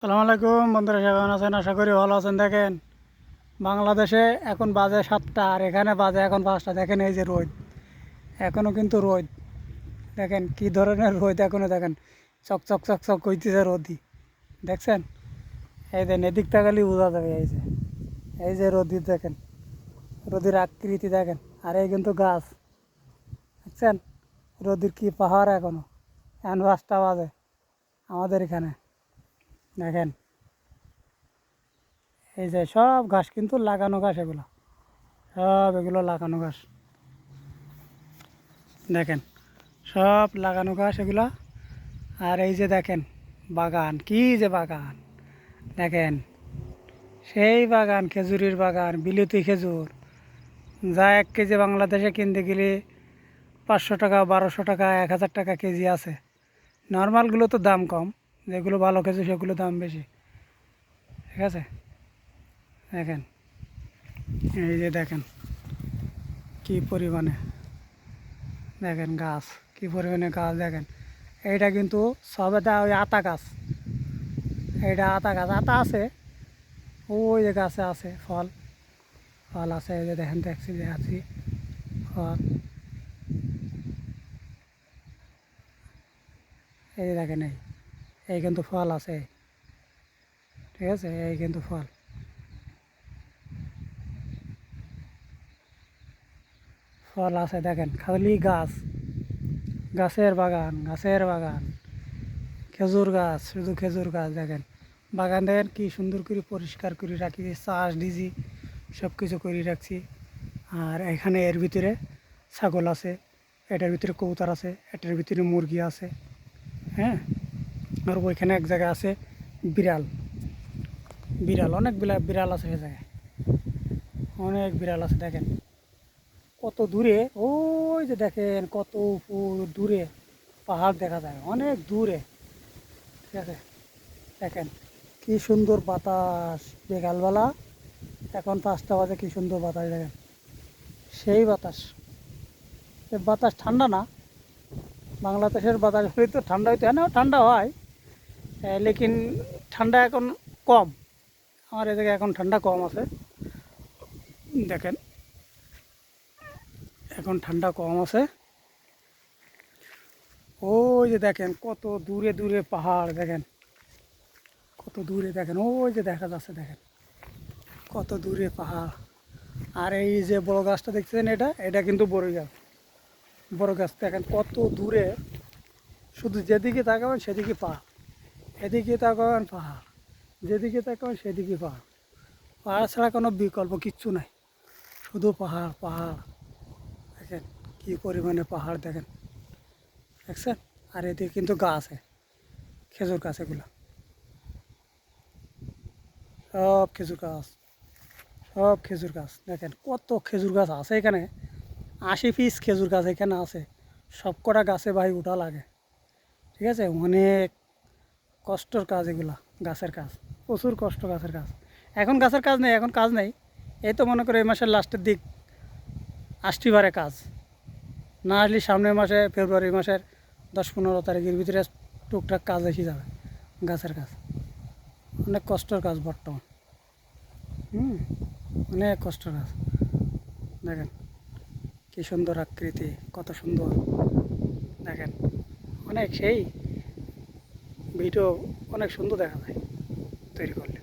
সালাম আলাইকুম বন্ধুরা, কেমন আছেন? আশা করি ভালো আছেন। দেখেন, বাংলাদেশে এখন বাজে 7টা আর এখানে বাজে এখন 5টা। দেখেন এই যে রোদ, এখনও কিন্তু রোদ। দেখেন কি ধরনের রোদ এখনও, দেখেন চক চক চক চক করতেছে রোদি। দেখছেন? এই দেন, এদিক তাকালেই বোঝা যাবে। এই যে রোদি, দেখেন রোদির আকৃতি দেখেন। আর এই কিন্তু গাছ, দেখছেন রোদির কি পাহাড়। এখন 5টা বাজে আমাদের এখানে। দেখেন এই যে সব ঘাস কিন্তু লাগানো ঘাস, এগুলো লাগানো ঘাস। দেখেন সব লাগানো ঘাস এগুলা। আর এই যে দেখেন বাগান, কি যে বাগান দেখেন, সেই বাগান, খেজুরির বাগান, বিলুতি খেজুর, যা 1 কেজি বাংলাদেশে কিনতে গেলে 500 টাকা, 1200 টাকা, 1000 টাকা কেজি আছে। নর্মালগুলো তো দাম কম, যেগুলো ভালো খেজুর সেগুলো দাম বেশি। ঠিক আছে, দেখেন এই যে দেখেন কি পরিমাণে, দেখেন গাছ, কি পরিমাণে গাছ দেখেন। এইটা কিন্তু সব, এটা ওই আতা গাছ, এইটা আতা গাছ, আতা আছে ওই যে গাছে আছে, ফল ফল আছে। এই যে দেখেন, দেখছি যে আছি ফল, এই যে দেখেন এই কিন্তু ফল আছে। ঠিক আছে, এই কিন্তু ফল, ফল আছে। দেখেন খালি গাছ, গাছের বাগান, গাছের বাগান, খেজুর গাছ, শুধু খেজুর গাছ। দেখেন বাগান, দেখেন কি সুন্দর করে পরিষ্কার করে রাখি, চাষ দিছি, সব কিছু করে রাখছি। আর এখানে এর ভিতরে ছাগল আছে, এটার ভিতরে কবুতর আছে, এটার ভিতরে মুরগি আছে। হ্যাঁ, আর ওইখানে এক জায়গায় আছে বিড়াল, বিড়াল অনেক বিড়াল আছে, সে জায়গায় অনেক বিড়াল আছে। দেখেন কত দূরে, ওই যে দেখেন কত দূরে পাহাড় দেখা যায়, অনেক দূরে। ঠিক আছে, দেখেন কি সুন্দর বাতাস বিকালবেলা, এখন 5টা বাজে, কি সুন্দর বাতাস দেখেন, সেই বাতাস। এই বাতাস ঠান্ডা না, বাংলাদেশের বাতাস হলে তো ঠান্ডা হইতে হয় না, ঠান্ডা হয় লেকিন ঠান্ডা এখন কম। আমার এদিকে এখন ঠান্ডা কম আছে। দেখেন এখন ঠান্ডা কম আছে। ওই যে দেখেন কত দূরে দূরে পাহাড়, দেখেন কত দূরে, দেখেন ওই যে দেখা যাচ্ছে, দেখেন কত দূরে পাহাড়। আর এই যে বড় গাছটা দেখছেন, এটা কিন্তু বড়ই গাছ, বড় গাছ। দেখেন কত দূরে, শুধু যেদিকে তাকাবেন সেদিকে পাহাড়, এদিকে তাকাবেন পাহাড়, যেদিকে তাকাবেন সেদিকে পাহাড়। পাহাড় ছাড়া কোনো বিকল্প কিচ্ছু নাই, শুধু পাহাড় পাহাড়। দেখেন কি পরিমাণে পাহাড়, দেখেন দেখছেন। আর এদিকে কিন্তু গাছ আছে, খেজুর গাছ, এগুলো সব খেজুর গাছ, সব খেজুর গাছ। দেখেন কত খেজুর গাছ আছে এখানে, 80 পিস খেজুর গাছ এখানে আছে। সব কটা গাছে ভাই উঠা লাগে। ঠিক আছে, অনেক কষ্টর কাজ এগুলা, গাছের কাজ প্রচুর কষ্ট, গাছের কাজ। এখন গাছের কাজ নেই, এখন কাজ নেই। এই তো মনে করো এই মাসের লাস্টের দিক আসতে পারে কাজ, না আসলে সামনের মাসে ফেব্রুয়ারি মাসের 10-15 তারিখের ভিতরে টুকটাক কাজ এসে যাবে। গাছের কাজ অনেক কষ্টর কাজ বর্তমান, অনেক কষ্টর কাজ। দেখেন কি সুন্দর আকৃতি, কত সুন্দর। দেখেন অনেক সেই ভিডিও, অনেক সুন্দর দেখা যায় তৈরি করলে।